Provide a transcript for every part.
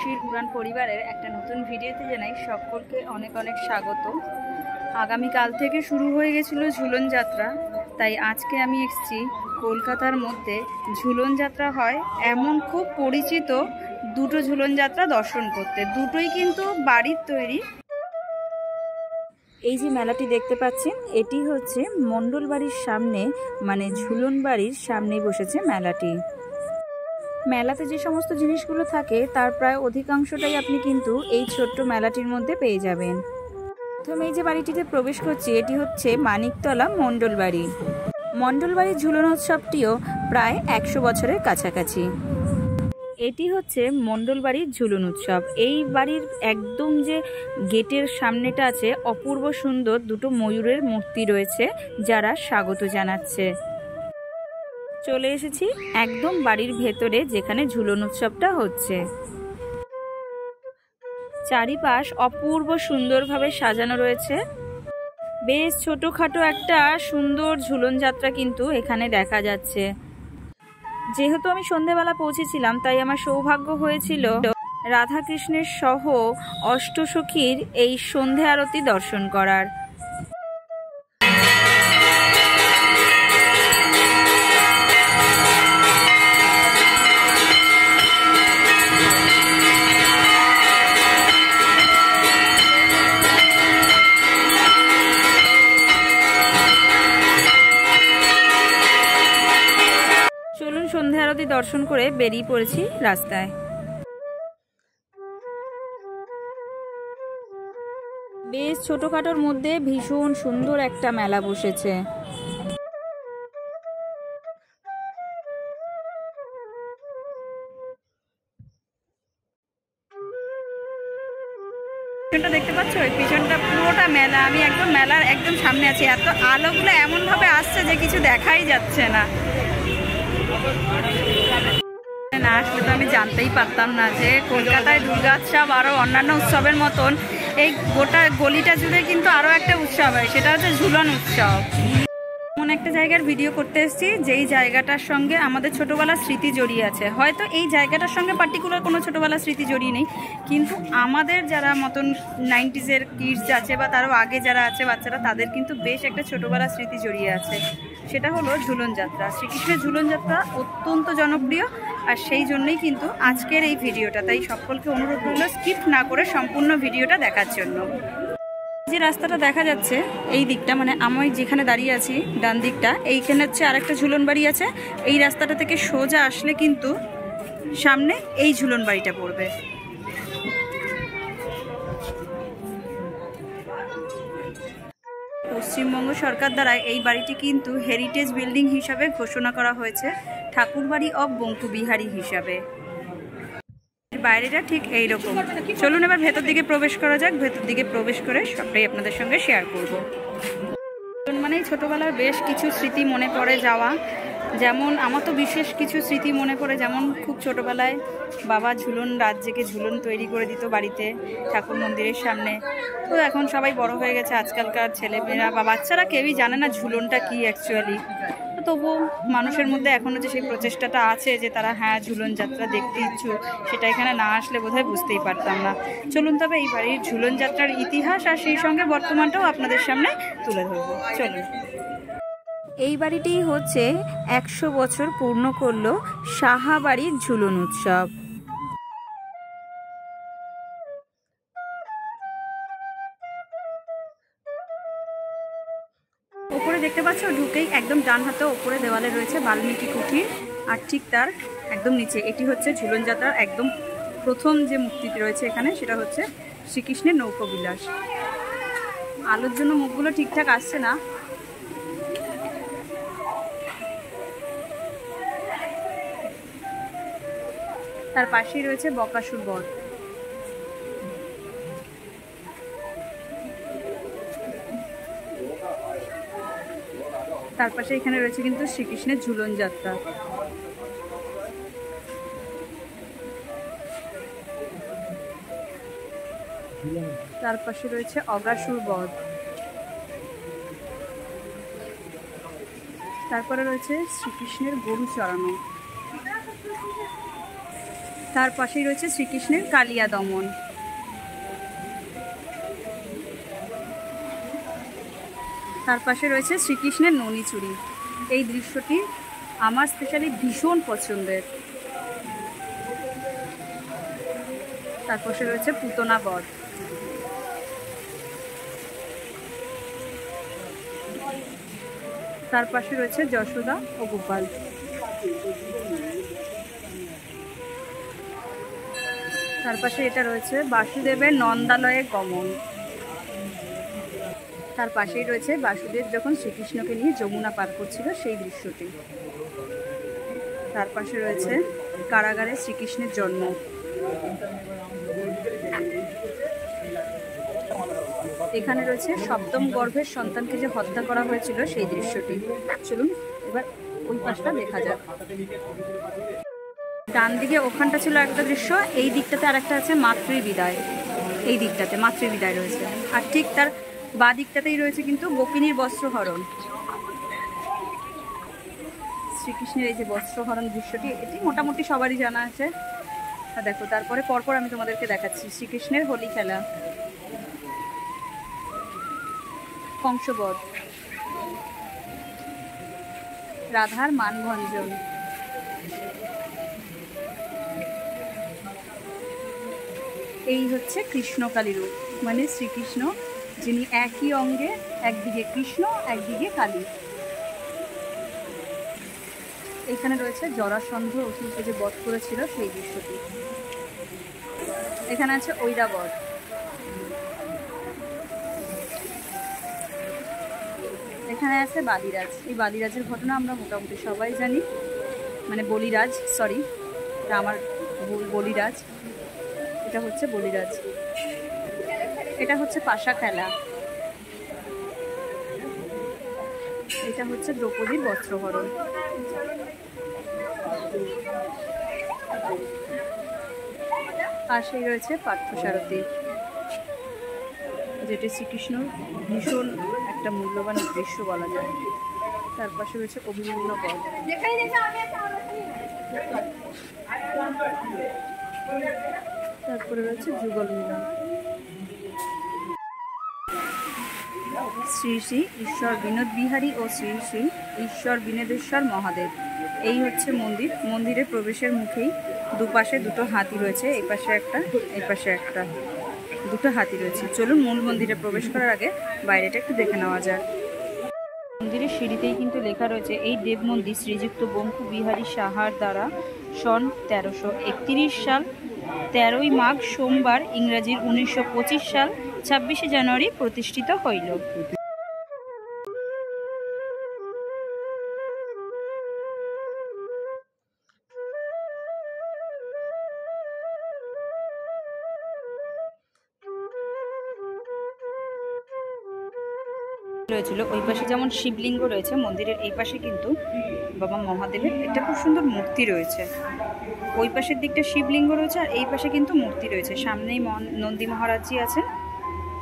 খুশির উড়ান পরিবারের একটা নতুন ভিডিওতে জানাই সকলকে অনেক অনেক স্বাগত। আগামীকাল থেকে শুরু হয়ে গেছিল ঝুলন যাত্রা, তাই আজকে আমি এসেছি কলকাতার মধ্যে ঝুলন যাত্রা হয় এমন খুব পরিচিত দুটো ঝুলন যাত্রা দর্শন করতে। দুটোই কিন্তু বাড়ির তৈরি। এই যে মেলাটি দেখতে পাচ্ছেন, এটি হচ্ছে মণ্ডল বাড়ির সামনে, মানে ঝুলন বাড়ির সামনেই বসেছে মেলাটি। মেলাতে যে সমস্ত জিনিসগুলো থাকে তার প্রায় অধিকাংশটাই আপনি কিন্তু এই ছোট্ট মেলাটির মধ্যে পেয়ে যাবেন। প্রথমে এই যে বাড়িটিতে প্রবেশ করছি, এটি হচ্ছে মানিকতলা মণ্ডল বাড়ি। মণ্ডল বাড়ির ঝুলন উৎসবটিও প্রায় 100 বছরের কাছাকাছি। এটি হচ্ছে মণ্ডল বাড়ির ঝুলন উৎসব। এই বাড়ির একদম যে গেটের সামনেটা আছে, অপূর্ব সুন্দর দুটো ময়ূরের মূর্তি রয়েছে যারা স্বাগত জানাচ্ছে। চলে এসেছি একদম বাড়ির ভেতরে, যেখানে ঝুলন উৎসবটা হচ্ছে। চারিপাশ অপূর্ব সুন্দরভাবে সাজানো রয়েছে। বেশ ছোটখাটো একটা সুন্দর ঝুলন যাত্রা কিন্তু এখানে দেখা যাচ্ছে। যেহেতু আমি সন্ধেবেলা পৌঁছেছিলাম, তাই আমার সৌভাগ্য হয়েছিল রাধাকৃষ্ণের সহ অষ্টসখীর এই সন্ধে আরতি দর্শন করার। চলুন সন্ধে আরতি দর্শন করে বেরিয়ে পড়েছি রাস্তায়। বেশ ছোটখাটোর মধ্যে ভীষণ সুন্দর একটা মেলা বসেছে। দেখতে পাচ্ছ, ওই পিছনটা পুরোটা মেলা। আমি একদম মেলার একদম সামনে আছি। এত আলোগুলো এমন ভাবে আসছে যে কিছু দেখাই যাচ্ছে না। না আসলে তো আমি জানতেই পারতাম না যে কলকাতায় দুর্গোৎসব আরও অন্যান্য উৎসবের মতন এই গোটা গলিটা জুড়ে কিন্তু আরও একটা উৎসব হয়, সেটা হচ্ছে ঝুলন উৎসব। এমন একটা জায়গার ভিডিও করতে এসেছি যেই জায়গাটার সঙ্গে আমাদের ছোটোবেলার স্মৃতি জড়িয়ে আছে। হয়তো এই জায়গাটার সঙ্গে পার্টিকুলার কোনো ছোটোবেলার স্মৃতি জড়িয়ে নেই, কিন্তু আমাদের যারা মতন 90s কিডস আছে বা তারও আগে যারা আছে বাচ্চারা, তাদের কিন্তু বেশ একটা ছোটোবেলার স্মৃতি জড়িয়ে আছে। সেটা হলো ঝুলন যাত্রা। শ্রীকৃষ্ণের ঝুলন যাত্রা অত্যন্ত জনপ্রিয়, আর সেই জন্যই কিন্তু আজকের এই ভিডিওটা। তাই সকলকে অনুরোধ করলো স্কিপ না করে সম্পূর্ণ ভিডিওটা দেখার জন্য। যে রাস্তাটা দেখা যাচ্ছে এই দিকটা, মানে আমি যেখানে দাঁড়িয়ে আছি ডান দিকটা, এইখানে হচ্ছে আরেকটা ঝুলন বাড়ি আছে। এই রাস্তাটা থেকে সোজা আসলে কিন্তু সামনে এই ঝুলন বাড়িটা পড়বে। পশ্চিমবঙ্গ সরকার দ্বারা এই বাড়িটি কিন্তু হেরিটেজ বিল্ডিং হিসাবে ঘোষণা করা হয়েছে, ঠাকুরবাড়ি অব বঙ্কুবিহারী হিসাবে। বাইরেটা ঠিক এইরকম। চলুন এবার ভেতর দিকে প্রবেশ করা যাক। ভেতর দিকে প্রবেশ করে সবটাই আপনাদের সঙ্গে শেয়ার করব। মানে ছোটোবেলার বেশ কিছু স্মৃতি মনে পড়ে যাওয়া। যেমন আমার তো বিশেষ কিছু স্মৃতি মনে পড়ে, যেমন খুব ছোটোবেলায় বাবা ঝুলন রাত জেগে ঝুলন তৈরি করে দিত বাড়িতে ঠাকুর মন্দিরের সামনে। তো এখন সবাই বড় হয়ে গেছে, আজকালকার ছেলেমেয়েরা বা বাচ্চারা কেউই জানে না ঝুলনটা কি অ্যাকচুয়ালি। তবুও মানুষের মধ্যে এখনও যে সেই প্রচেষ্টাটা আছে যে তারা হ্যাঁ ঝুলন যাত্রা দেখতে ইচ্ছুক, সেটা এখানে না আসলে বোধহয় বুঝতেই পারতাম না। চলুন তবে এই বাড়ির ঝুলন যাত্রার ইতিহাস আর সেই সঙ্গে বর্তমানটাও আপনাদের সামনে তুলে ধরবো। চলুন। এই বাড়িটি হচ্ছে 100 বছর পূর্ণ করলো সাহা বাড়ির ঝুলন উৎসব। ওপরে দেখতে পাচ্ছ, ঢুকেই একদম ডান হাতে ওপরে দেওয়ালে রয়েছে বাল্মীকি কুঠির, আর ঠিক তার একদম নিচে এটি হচ্ছে ঝুলন যাত্রার একদম প্রথম যে মূর্তিটি রয়েছে এখানে, সেটা হচ্ছে শ্রীকৃষ্ণের নৌকবিলাস। আলোর জন্য মুখগুলো ঠিকঠাক আসছে না। তার পাশেই রয়েছে বকাসুর বধ। তার পাশে এখানে রয়েছে কিন্তু শ্রীকৃষ্ণের ঝুলন যাত্রা। তার পাশে রয়েছে অগাসুর বধ। তারপরে রয়েছে শ্রীকৃষ্ণের গরু চড়ানো। তার পাশেই রয়েছে শ্রীকৃষ্ণের কালিয়া দমন। তার পাশে রয়েছে শ্রীকৃষ্ণের ননীচুরি। এই দৃশ্যটি আমার স্পেশালি ভীষণ পছন্দের। তার পাশে রয়েছে পুতনা বধ। তার পাশে রয়েছে যশোদা ও গোপাল। তার পাশে এটা রয়েছে বাসুদেবের নন্দালয়ে গমন। তার পাশেই রয়েছে বাসুদেব যখন শ্রীকৃষ্ণকে নিয়ে যমুনা পার করছিল সেই দৃশ্যটি। তার পাশে রয়েছে কারাগারে শ্রীকৃষ্ণের জন্ম। এখানে রয়েছে সপ্তম গর্ভের সন্তানকে যে হত্যা করা হয়েছিল সেই দৃশ্যটি। চলুন এবার ওই পাশটা দেখা যাক। ডান দিকে ওখানটা ছিল একটা দৃশ্য, এই দিকটাতে আর একটা আছে মাতৃবিদায়। এই দিকটাতে মাতৃবিদায় রয়েছে, আর ঠিক তার বাঁ দিকটাতেই রয়েছে কিন্তু গোপিনীর বস্ত্রহরণ। শ্রীকৃষ্ণের এই যে বস্ত্রহরণ দৃশ্যটি, এটি মোটামুটি সবারই জানা আছে। দেখো তারপরে পরপর আমি তোমাদেরকে দেখাচ্ছি। শ্রীকৃষ্ণের হোলি খেলা, কংসবধ, রাধার মানভঞ্জন, এই হচ্ছে কৃষ্ণকালী রূপ, মানে শ্রীকৃষ্ণ যিনি একই অঙ্গে একদিকে কৃষ্ণ একদিকে কালী। এখানে রয়েছে জরাসন্ধ অসুরকে যে বধ করেছিল সেই দৃশ্যটি। এখানে আছে ঐরাবত। এখানে আছে বালিরাজ। এই বালিরাজের ঘটনা আমরা মোটামুটি সবাই জানি, মানে বলিরাজ, সরি এটা আমার বলিরাজ, এটা হচ্ছে বলিরাজ। এটা হচ্ছে পাশা খেলা, এটা হচ্ছে দ্রৌপদীর বস্ত্রহরণ। পাশেই রয়েছে পার্থসারথী, যেটি শ্রীকৃষ্ণ ভীষণ একটা মূল্যবান দৃশ্য বলা যায়। তার পাশে রয়েছে অভিমন্য পদ। তারপরে রয়েছে যুগল মিলন। শ্রী শ্রী ঈশ্বর বিনোদ বিহারী ও শ্রী শ্রী ঈশ্বর বিনোদেশ্বর মহাদেব। এই হচ্ছে মন্দির। মন্দিরের প্রবেশের মুখেই দুপাশে দুটো হাতি রয়েছে, এই পাশে একটা এই পাশে একটা, দুটো হাতি রয়েছে। চলুন মূল মন্দিরে প্রবেশ করার আগে বাইরেটা একটু দেখে নেওয়া যায়। মন্দিরের সিঁড়িতেই কিন্তু লেখা রয়েছে এই দেব মন্দির শ্রীযুক্ত বঙ্কু বিহারী সাহার দ্বারা সন 1331 সাল 13ই মাঘ সোমবার ইংরাজির 1925 সাল 26শে জানুয়ারি প্রতিষ্ঠিত হইল। রয়েছিল ওই পাশে যেমন শিবলিঙ্গ রয়েছে, মন্দিরের এই পাশে কিন্তু বাবা মহাদেবের একটা খুব সুন্দর মূর্তি রয়েছে। ওই পাশের দিকটা শিবলিঙ্গ রয়েছে আর এই পাশে কিন্তু মূর্তি রয়েছে। সামনেই নন্দী মহারাজজি আছেন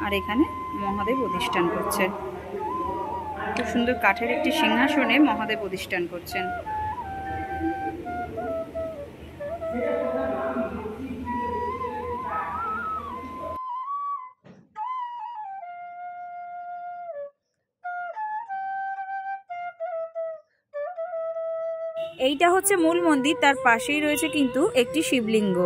আর এখানে মহাদেব অধিষ্ঠান করছেন। খুব সুন্দর কাঠের একটি সিংহাসনে মহাদেব অধিষ্ঠান করছেন। এইটা হচ্ছে মূল মন্দির, তার পাশেই রয়েছে কিন্তু একটি শিবলিঙ্গ।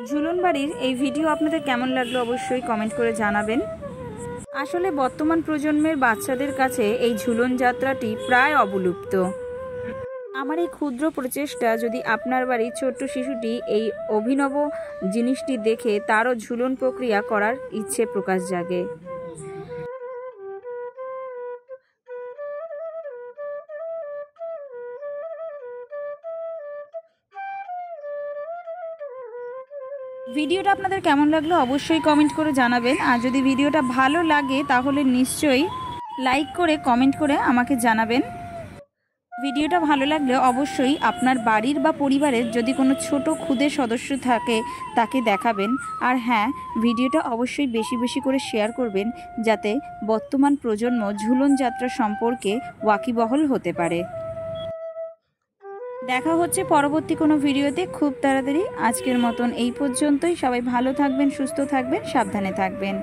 ঝুলন বাড়ির এই ভিডিও আপনাদের কেমন লাগলো অবশ্যই কমেন্ট করে জানাবেন। আসলে বর্তমান প্রজন্মের বাচ্চাদের কাছে এই ঝুলন যাত্রাটি প্রায় অবলুপ্ত। আমার এই ক্ষুদ্র প্রচেষ্টা যদি আপনার বাড়ির ছোট্ট শিশুটি এই অভিনব জিনিসটি দেখে তারও ঝুলন প্রক্রিয়া করার ইচ্ছে প্রকাশ জাগে। ভিডিওটা আপনাদের কেমন লাগলো অবশ্যই কমেন্ট করে জানাবেন। আর যদি ভিডিওটা ভালো লাগে তাহলে নিশ্চয়ই লাইক করে কমেন্ট করে আমাকে জানাবেন। ভিডিওটা ভালো লাগলে অবশ্যই আপনার বাড়ির বা পরিবারের যদি কোনো ছোট ক্ষুদে সদস্য থাকে তাকে দেখাবেন। আর হ্যাঁ, ভিডিওটা অবশ্যই বেশি বেশি করে শেয়ার করবেন, যাতে বর্তমান প্রজন্ম ঝুলন যাত্রা সম্পর্কে ওয়াকিবহল হতে পারে। দেখা হচ্ছে পরবর্তী কোনো ভিডিওতে খুব তাড়াতাড়ি। আজকের মতন এই পর্যন্তই। সবাই ভালো থাকবেন, সুস্থ থাকবেন, সাবধানে থাকবেন।